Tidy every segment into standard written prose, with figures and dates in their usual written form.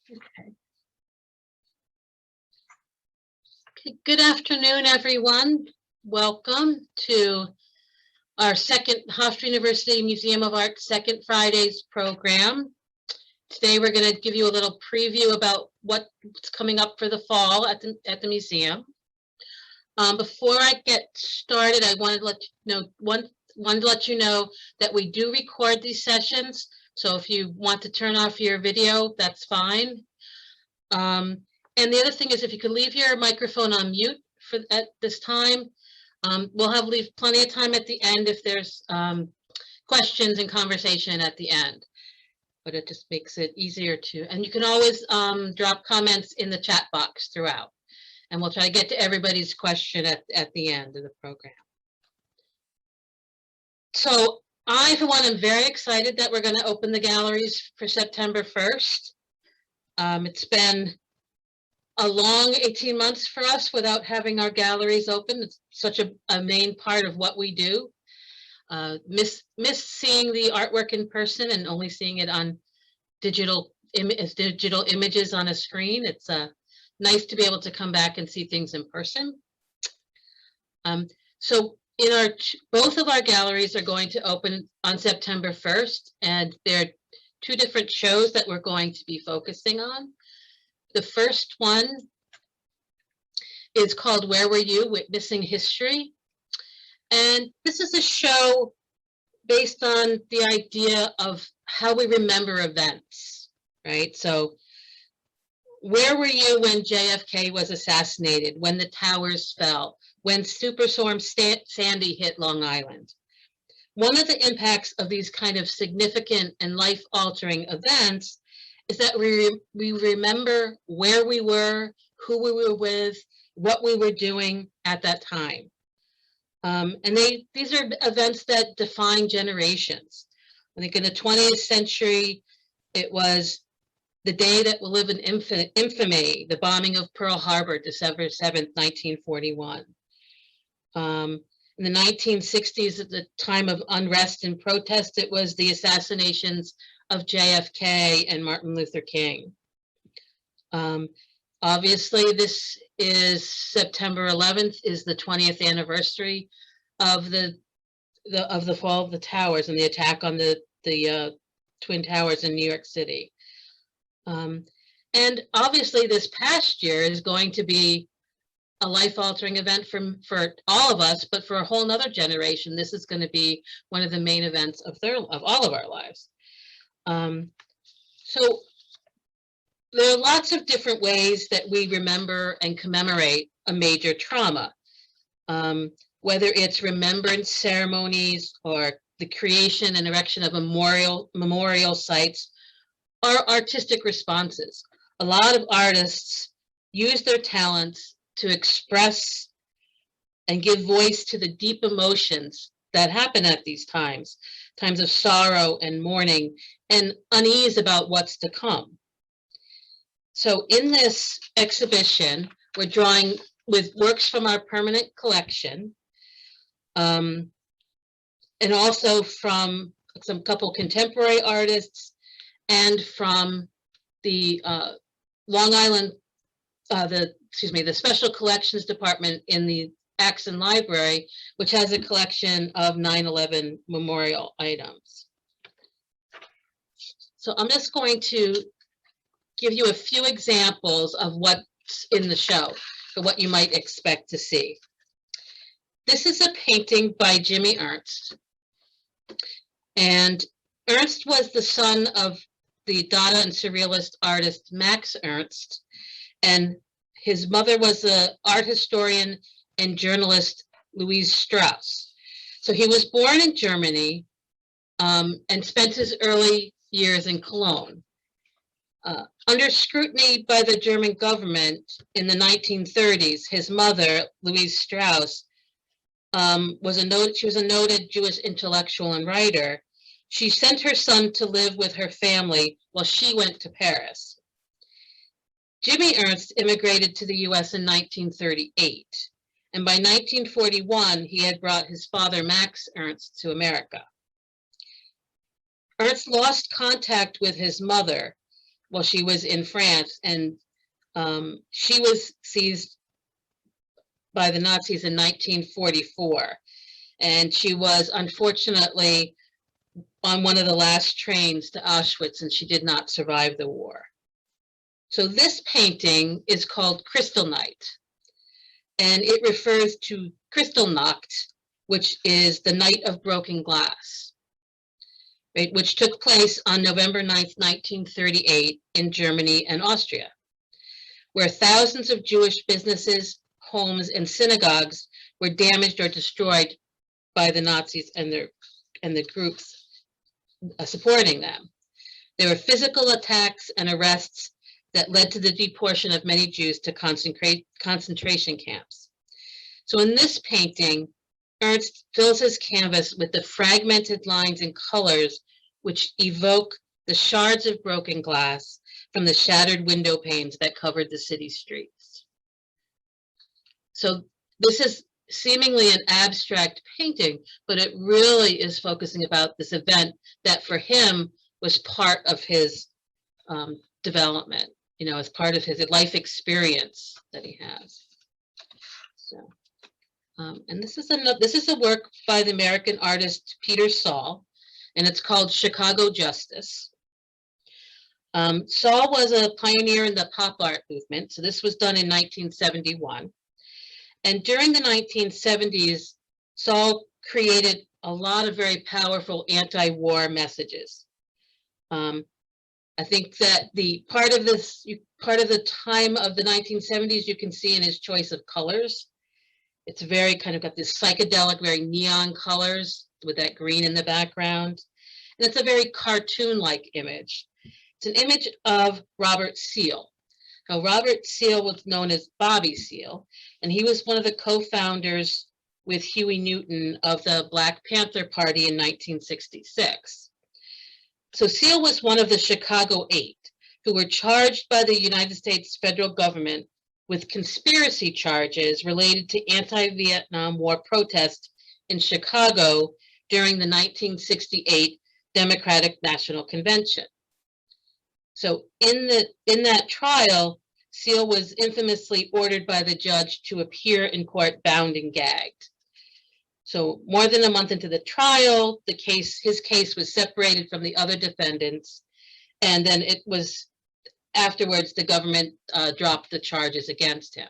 Okay. Good afternoon, everyone. Welcome to our second Hofstra University Museum of Art Second Fridays program. Today we're going to give you a little preview about what's coming up for the fall at the museum. Before I get started, I wanted to let you know that we do record these sessions. So if you want to turn off your video, that's fine. And the other thing is, if you could leave your microphone on mute at this time, we'll leave plenty of time at the end if there's questions and conversation at the end. But it just makes it easier to, and you can always drop comments in the chat box throughout. And we'll try to get to everybody's question at the end of the program. So I, for one, am very excited that we're going to open the galleries for September 1st. It's been a long 18 months for us without having our galleries open. It's such a main part of what we do. Miss seeing the artwork in person and only seeing it on digital images on a screen. It's nice to be able to come back and see things in person. So in both of our galleries are going to open on September 1st, and there are two different shows that we're going to be focusing on. The first one is called Where Were You? Witnessing History. And this is a show based on the idea of how we remember events, right? So where were you when JFK was assassinated, when the towers fell, when Superstorm Sandy hit Long Island? One of the impacts of these kind of significant and life-altering events is that we remember where we were, who we were with, what we were doing at that time. And these are events that define generations. I think in the 20th century, it was the day that will live in infamy, the bombing of Pearl Harbor, December 7th, 1941. In the 1960s, at the time of unrest and protest, it was the assassinations of JFK and Martin Luther King. Obviously, this is September 11th is the 20th anniversary of the fall of the towers and the attack on the Twin Towers in New York City. And obviously, this past year is going to be a life-altering event for all of us, but for a whole nother generation, this is going to be one of the main events of all of our lives. So there are lots of different ways that we remember and commemorate a major trauma, whether it's remembrance ceremonies or the creation and erection of memorial sites or artistic responses. A lot of artists use their talents to express and give voice to the deep emotions that happen at these times of sorrow and mourning and unease about what's to come. So in this exhibition, we're drawing with works from our permanent collection, and also from some couple contemporary artists and from the Long Island, the Special Collections Department in the Axon Library, which has a collection of 9/11 memorial items. So I'm just going to give you a few examples of what's in the show, or what you might expect to see. This is a painting by Jimmy Ernst. And Ernst was the son of the Dada and Surrealist artist Max Ernst, and his mother was the art historian and journalist Louise Strauss. So he was born in Germany and spent his early years in Cologne. Under scrutiny by the German government in the 1930s, his mother, Louise Strauss, was a noted Jewish intellectual and writer. She sent her son to live with her family while she went to Paris. Jimmy Ernst immigrated to the US in 1938, and by 1941, he had brought his father, Max Ernst, to America. Ernst lost contact with his mother while she was in France, and she was seized by the Nazis in 1944, and she was unfortunately on one of the last trains to Auschwitz, and she did not survive the war. So this painting is called Kristallnacht, and it refers to Kristallnacht, which is the night of broken glass, right, which took place on November 9th, 1938 in Germany and Austria, where thousands of Jewish businesses, homes, and synagogues were damaged or destroyed by the Nazis and the groups supporting them. There were physical attacks and arrests that led to the deportation of many Jews to concentration camps. So in this painting, Ernst fills his canvas with the fragmented lines and colors which evoke the shards of broken glass from the shattered window panes that covered the city streets. So this is seemingly an abstract painting, but it really is focusing about this event that for him was part of his development, as part of his life experience that he has. So, and this is a work by the American artist Peter Saul, and it's called Chicago Justice. Saul was a pioneer in the pop art movement, so this was done in 1971. And during the 1970s, Saul created a lot of very powerful anti-war messages. I think that the part of the time of the 1970s you can see in his choice of colors. It's very kind of got this psychedelic, very neon colors with that green in the background. And it's a very cartoon-like image. It's an image of Robert Seale. Now, Robert Seale was known as Bobby Seale, and he was one of the co-founders with Huey Newton of the Black Panther Party in 1966. So Seale was one of the Chicago Eight, who were charged by the United States federal government with conspiracy charges related to anti-Vietnam War protests in Chicago during the 1968 Democratic National Convention. So in that trial, Seale was infamously ordered by the judge to appear in court bound and gagged. So more than a month into the trial, his case was separated from the other defendants, and then it was afterwards the government dropped the charges against him.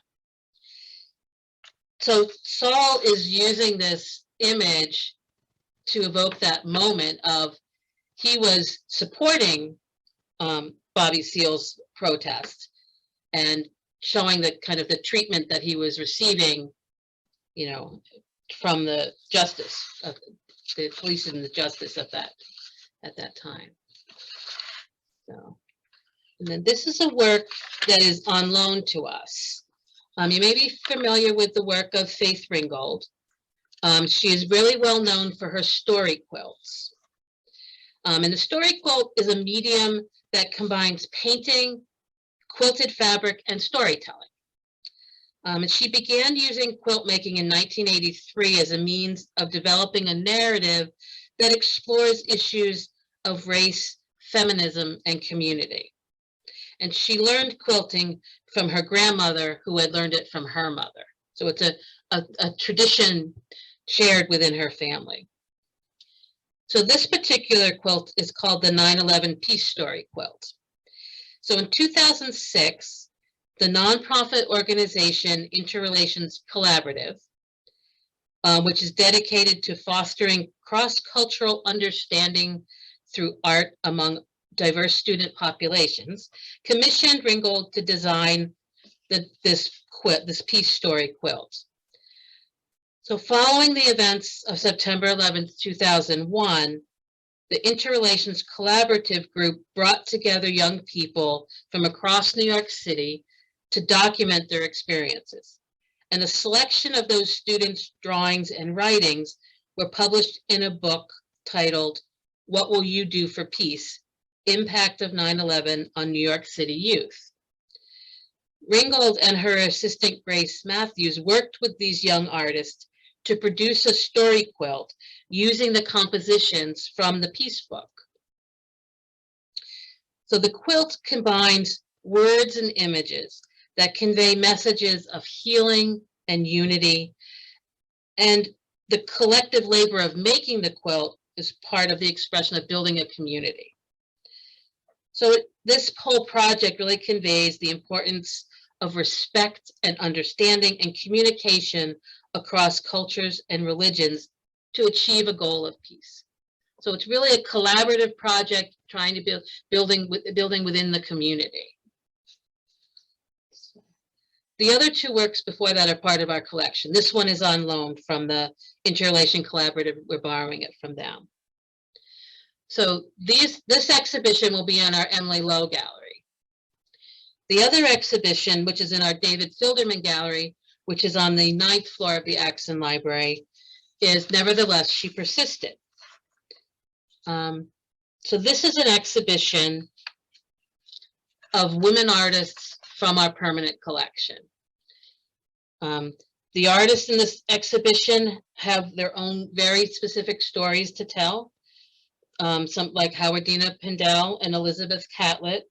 So Saul is using this image to evoke that moment of he was supporting Bobby Seale's protest and showing the kind of the treatment that he was receiving, from the justice of the police and the justice at that time. So, and then this is a work that is on loan to us. You may be familiar with the work of Faith Ringgold. She is really well known for her story quilts. And the story quilt is a medium that combines painting, quilted fabric, and storytelling. And she began using quilt making in 1983 as a means of developing a narrative that explores issues of race, feminism, and community. And she learned quilting from her grandmother, who had learned it from her mother. So it's a tradition shared within her family. So this particular quilt is called the 9/11 Peace Story Quilt. So in 2006, the nonprofit organization Interrelations Collaborative, which is dedicated to fostering cross-cultural understanding through art among diverse student populations, commissioned Ringgold to design this Peace Story quilt. So following the events of September 11th, 2001, the Interrelations Collaborative group brought together young people from across New York City to document their experiences. And a selection of those students' drawings and writings were published in a book titled, "What Will You Do for Peace? Impact of 9/11 on New York City Youth." Ringgold and her assistant Grace Matthews worked with these young artists to produce a story quilt using the compositions from the Peace Book. So the quilt combines words and images that convey messages of healing and unity, and the collective labor of making the quilt is part of the expression of building a community. So this whole project really conveys the importance of respect and understanding and communication across cultures and religions to achieve a goal of peace. So it's really a collaborative project trying to building within the community. The other two works before that are part of our collection. This one is on loan from the Interrelation Collaborative. We're borrowing it from them. So this exhibition will be in our Emily Lowe Gallery. The other exhibition, which is in our David Filderman Gallery, which is on the 9th floor of the Axon Library, is Nevertheless, She Persisted. So this is an exhibition of women artists from our permanent collection. The artists in this exhibition have their own very specific stories to tell. Some like Howardina Pindell and Elizabeth Catlett,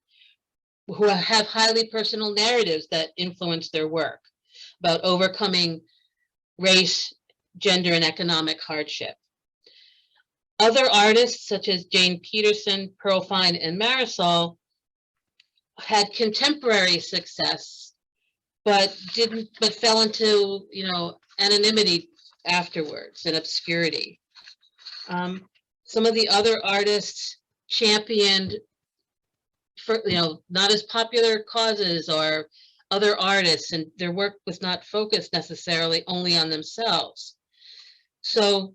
who have highly personal narratives that influence their work about overcoming race, gender, and economic hardship. Other artists, such as Jane Peterson, Pearl Fine, and Marisol, had contemporary success, but fell into, anonymity afterwards and obscurity. Some of the other artists championed for, not as popular causes or other artists, and their work was not focused necessarily only on themselves. So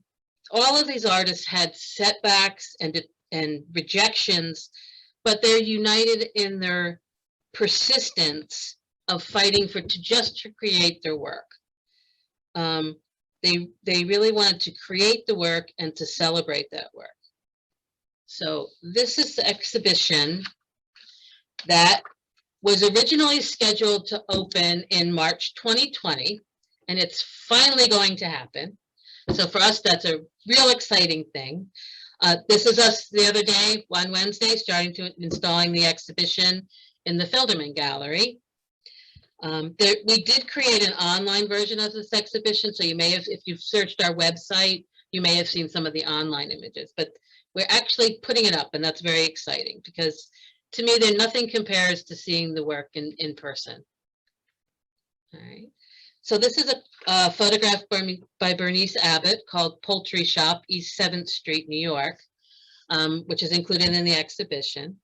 all of these artists had setbacks and rejections, but they're united in their persistence of fighting to create their work. They really wanted to create the work and to celebrate that work. So this is the exhibition that was originally scheduled to open in March 2020, and it's finally going to happen. So for us, that's a real exciting thing. This is us the other day on Wednesday, installing the exhibition in the Filderman Gallery. We did create an online version of this exhibition, so you may have, if you've searched our website, you may have seen some of the online images, but we're actually putting it up, and that's very exciting because to me, nothing compares to seeing the work in person. All right. So this is a photograph by Bernice Abbott called Poultry Shop, East 7th Street, New York, which is included in the exhibition.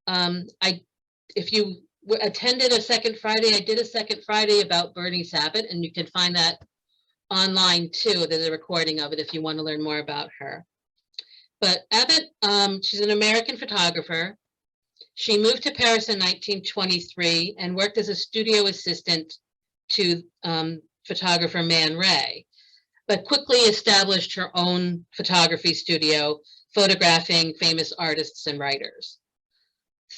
If you attended a Second Friday, I did a Second Friday about Bernice Abbott, and you can find that online too. There's a recording of it if you want to learn more about her. But Abbott, she's an American photographer. She moved to Paris in 1923 and worked as a studio assistant to photographer Man Ray, but quickly established her own photography studio, photographing famous artists and writers.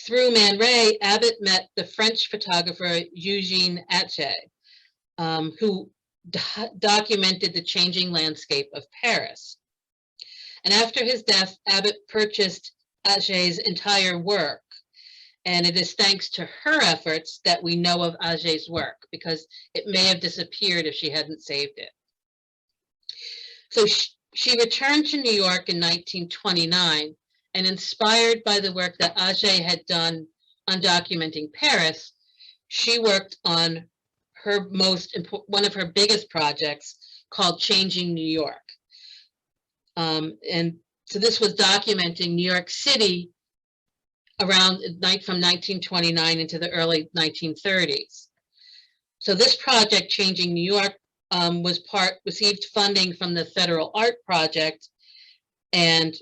Through Man Ray, Abbott met the French photographer Eugène Atget, who documented the changing landscape of Paris. And after his death, Abbott purchased Atget's entire work. And it is thanks to her efforts that we know of Atget's work, because it may have disappeared if she hadn't saved it. So she returned to New York in 1929, and inspired by the work that Atget had done on documenting Paris, she worked on one of her biggest projects called Changing New York. And so this was documenting New York City from 1929 into the early 1930s. So this project, Changing New York, received funding from the Federal Art Project, and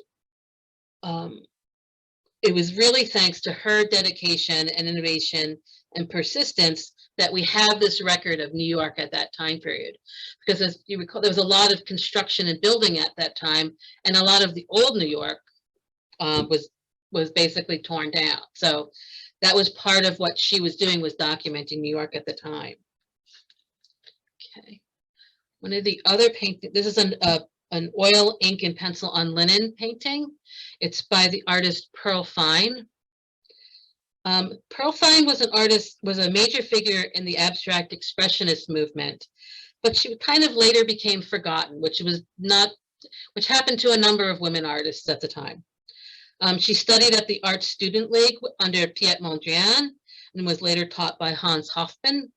it was really thanks to her dedication and innovation and persistence that we have this record of New York at that time period. Because as you recall, there was a lot of construction and building at that time, and a lot of the old New York was basically torn down. So that was part of what she was doing, was documenting New York at the time. Okay. One of the other paintings, this is an oil, ink, and pencil on linen painting. It's by the artist Pearl Fine. Pearl Fine was an artist, was a major figure in the abstract expressionist movement, but she kind of later became forgotten, which happened to a number of women artists at the time. She studied at the Art Student League under Piet Mondrian and was later taught by Hans Hofmann.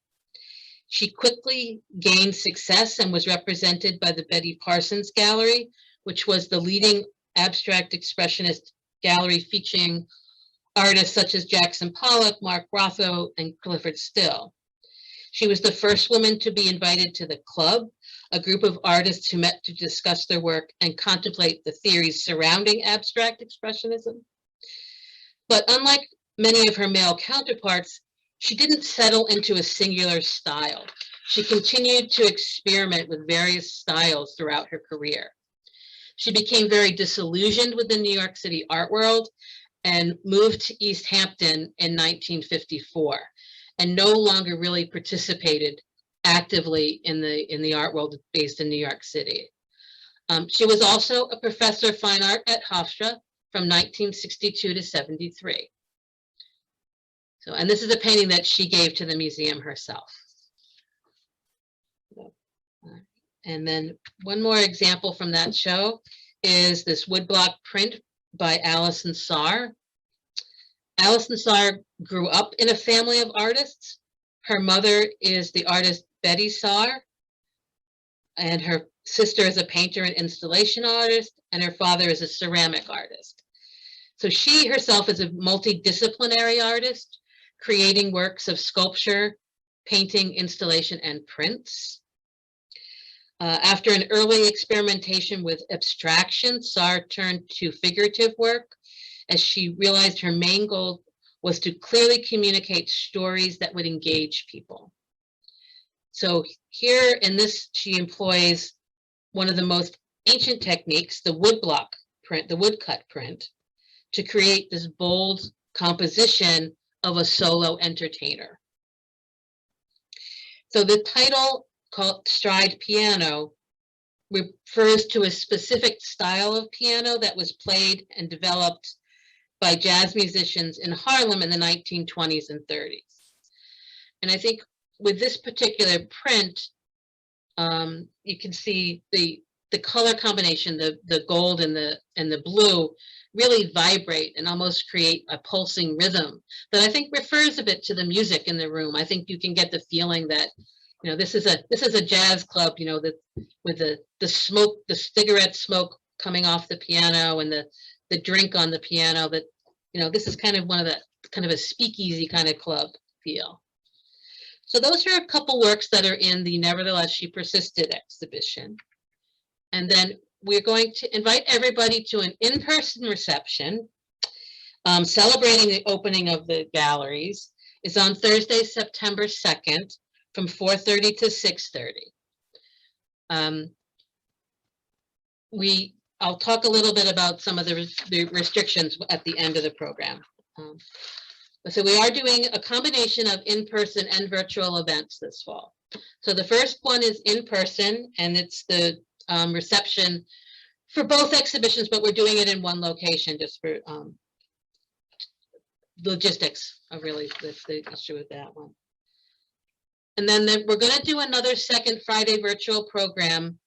She quickly gained success and was represented by the Betty Parsons Gallery, which was the leading abstract expressionist gallery featuring artists such as Jackson Pollock, Mark Rothko, and Clifford Still. She was the first woman to be invited to the club, a group of artists who met to discuss their work and contemplate the theories surrounding abstract expressionism. But unlike many of her male counterparts, she didn't settle into a singular style. She continued to experiment with various styles throughout her career. She became very disillusioned with the New York City art world and moved to East Hampton in 1954 and no longer really participated actively in the art world based in New York City. She was also a professor of fine art at Hofstra from 1962 to 73. So, and this is a painting that she gave to the museum herself. And then one more example from that show is this woodblock print by Allison Tsar. Allison Tsar grew up in a family of artists. Her mother is the artist Betty Tsar, and her sister is a painter and installation artist, and her father is a ceramic artist. So she herself is a multidisciplinary artist, creating works of sculpture, painting, installation, and prints. After an early experimentation with abstraction, Tsar turned to figurative work as she realized her main goal was to clearly communicate stories that would engage people. So here in this, she employs one of the most ancient techniques, the woodblock print, the woodcut print, to create this bold composition of a solo entertainer. So the title, called Stride Piano, refers to a specific style of piano that was played and developed by jazz musicians in Harlem in the 1920s and 30s. And I think with this particular print, you can see the color combination, the gold and the blue, really vibrate and almost create a pulsing rhythm that I think refers a bit to the music in the room. I think you can get the feeling that, you know, this is a jazz club, you know, with the smoke, the cigarette smoke coming off the piano and the drink on the piano, that, you know, this is kind of a speakeasy kind of club feel. So those are a couple works that are in the Nevertheless She Persisted exhibition. And then we're going to invite everybody to an in-person reception celebrating the opening of the galleries. It's on Thursday, September 2nd from 4:30 to 6:30. I'll talk a little bit about some of the restrictions at the end of the program. So we are doing a combination of in-person and virtual events this fall. So the first one is in person, and it's the reception for both exhibitions, but we're doing it in one location just for logistics are really the issue with that one. And then we're going to do another second Friday virtual program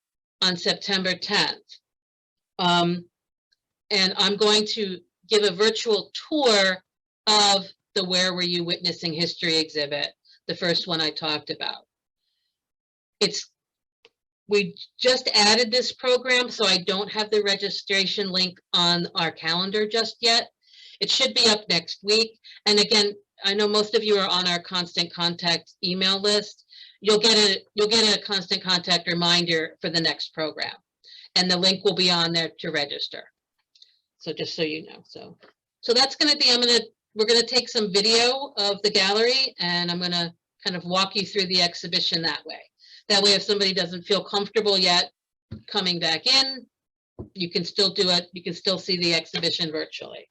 on September 10th. And I'm going to give a virtual tour of the Where Were You Witnessing History exhibit, the first one I talked about. We just added this program, so I don't have the registration link on our calendar just yet. It should be up next week. And again, I know most of you are on our Constant Contact email list. You'll get a Constant Contact reminder for the next program, and the link will be on there to register. So just so you know, so that's going to be. We're going to take some video of the gallery, and I'm going to kind of walk you through the exhibition that way. That way, if somebody doesn't feel comfortable yet coming back in, you can still do it. You can still see the exhibition virtually.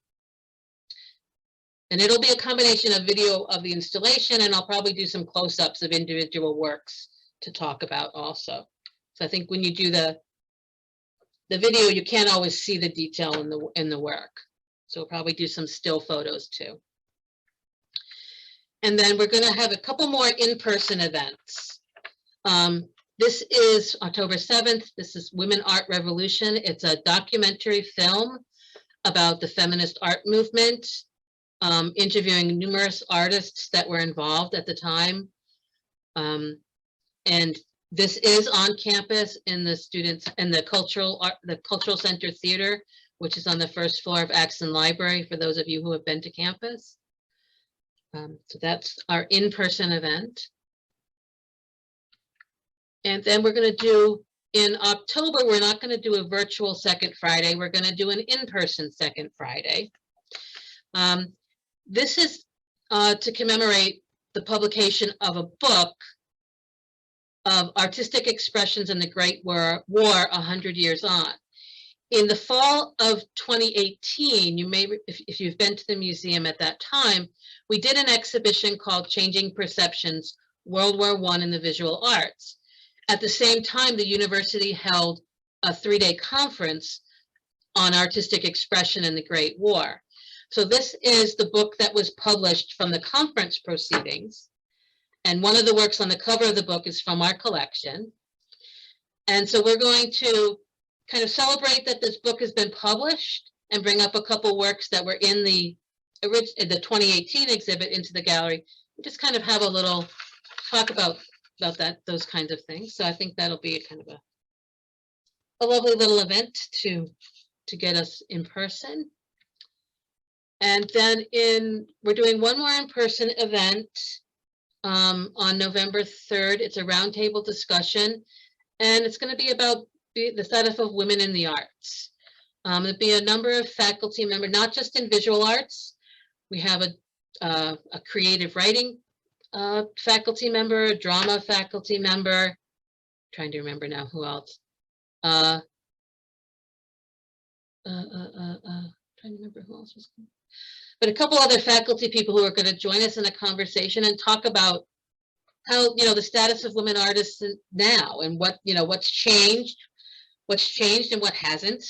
And it'll be a combination of video of the installation, and I'll probably do some close-ups of individual works to talk about also. So I think when you do the video, you can't always see the detail in the work. So we'll probably do some still photos too. And then we're going to have a couple more in-person events. This is October 7th. This is Women Art Revolution. It's a documentary film about the feminist art movement, interviewing numerous artists that were involved at the time. And this is on campus in the students in the Cultural Center Theater, which is on the first floor of Axon Library, for those of you who have been to campus. So that's our in-person event. And then we're going to do, in October, we're not going to do a virtual second Friday. We're going to do an in-person second Friday. This is to commemorate the publication of a book of artistic expressions in the Great War 100 years on. In the fall of 2018, you may, if you've been to the museum at that time, we did an exhibition called Changing Perceptions, World War I in the Visual Arts. At the same time, the university held a 3-day conference on artistic expression in the Great War. So this is the book that was published from the conference proceedings. And one of the works on the cover of the book is from our collection. And so we're going to kind of celebrate that this book has been published and bring up a couple works that were in the 2018 exhibit into the gallery. We just kind of have a little talk about those kinds of things. So I think that'll be a kind of a lovely little event to get us in person. And then we're doing one more in-person event on November 3rd. It's a roundtable discussion, and it's going to be about the status of women in the arts. There'll be a number of faculty members, not just in visual arts. We have a creative writing faculty member, a drama faculty member. Trying to remember now who else. Trying to remember who else was. But a couple other faculty people who are going to join us in a conversation and talk about how, the status of women artists now, and what's changed and what hasn't.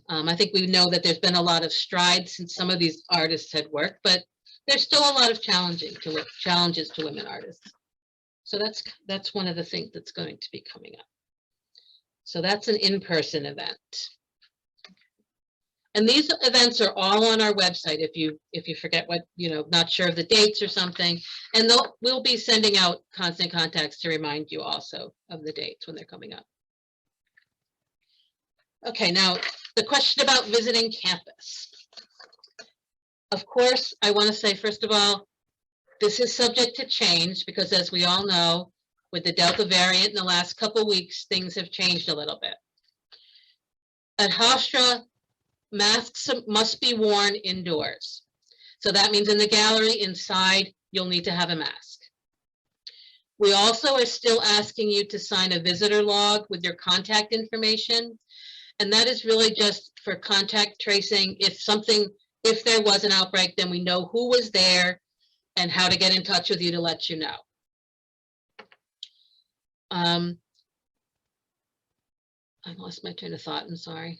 I think we know that there's been a lot of strides since some of these artists had worked, but there's still a lot of challenges to women artists. So that's one of the things that's going to be coming up. So that's an in-person event. And these events are all on our website if you forget what, not sure of the dates or something. And we'll be sending out constant contacts to remind you also of the dates when they're coming up. Okay, now the question about visiting campus. Of course, I want to say, first of all, this is subject to change because, as we all know, with the Delta variant in the last couple of weeks, things have changed a little bit. At Hofstra, masks must be worn indoors. So that means in the gallery inside, you'll need to have a mask. We also are still asking you to sign a visitor log with your contact information. And that is really just for contact tracing. If there was an outbreak, then we know who was there and how to get in touch with you to let you know. I lost my train of thought, I'm sorry.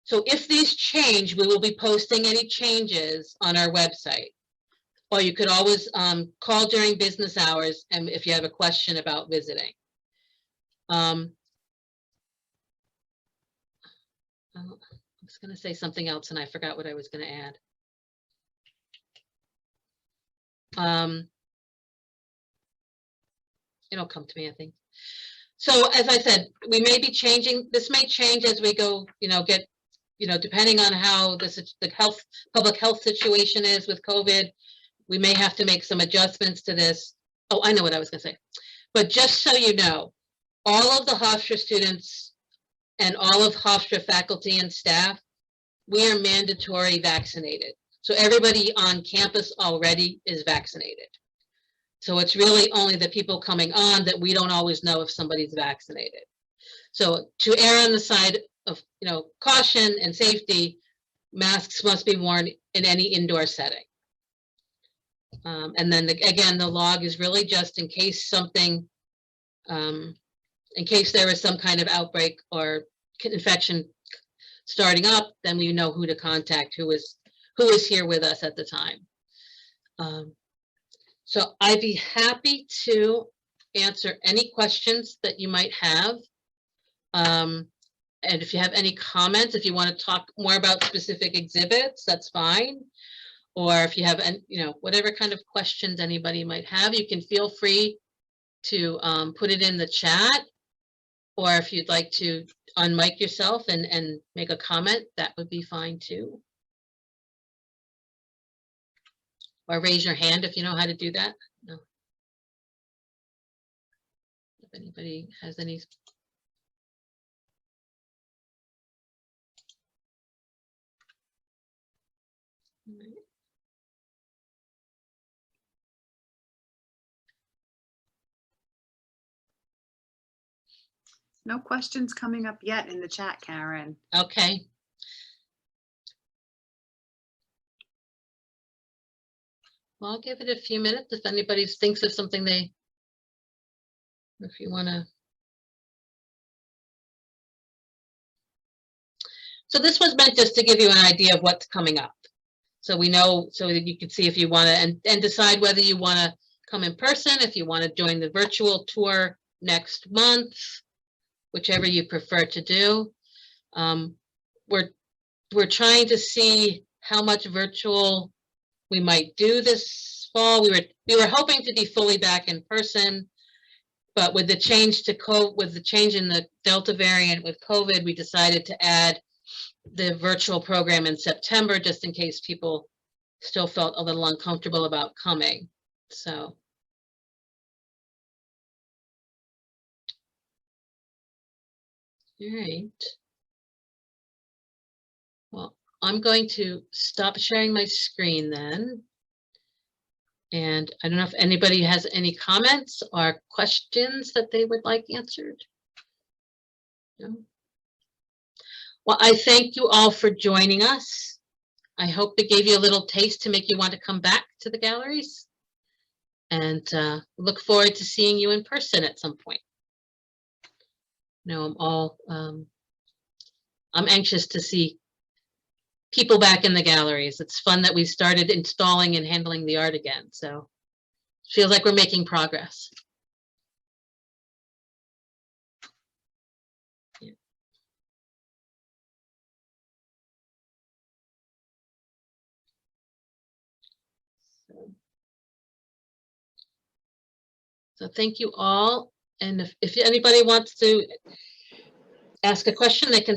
So if these change, we will be posting any changes on our website. Or you could always call during business hours and if you have a question about visiting. I was going to say something else and I forgot what I was going to add. It'll come to me, I think. So as I said, we may be changing. This may change as we go, depending on how the public health situation is with COVID, we may have to make some adjustments to this. Oh, I know what I was going to say. But just so you know, all of the Hofstra students and all of Hofstra faculty and staff, we are mandatory vaccinated. So everybody on campus already is vaccinated. So it's really only the people coming on that we don't always know if somebody's vaccinated. So to err on the side of caution and safety, masks must be worn in any indoor setting. And then again, the log is really just in case something, in case there is some kind of outbreak or infection starting up, then we know who to contact, who is here with us at the time. So I'd be happy to answer any questions that you might have. And if you have any comments, if you want to talk more about specific exhibits, that's fine. Or if you have, whatever kind of questions anybody might have, you can feel free to put it in the chat. Or if you'd like to unmic yourself and make a comment, that would be fine too. Or raise your hand if you know how to do that. No. If anybody has any. No questions coming up yet in the chat, Karen. Okay. Well, I'll give it a few minutes if anybody thinks of something if you want to. So this was meant just to give you an idea of what's coming up. So we know, so that you can see if you want to, and decide whether you want to come in person, if you want to join the virtual tour next month, whichever you prefer to do. We're trying to see how much virtual we might do this fall. We were hoping to be fully back in person, but with the change with the change in the Delta variant with COVID, we decided to add the virtual program in September, just in case people still felt a little uncomfortable about coming. So. All right. Well, I'm going to stop sharing my screen then. And I don't know if anybody has any comments or questions that they would like answered. No? Well, I thank you all for joining us. I hope it gave you a little taste to make you want to come back to the galleries. And look forward to seeing you in person at some point. I'm anxious to see people back in the galleries. It's fun that we started installing and handling the art again. So it feels like we're making progress. Yeah. So thank you all. And if anybody wants to ask a question, they can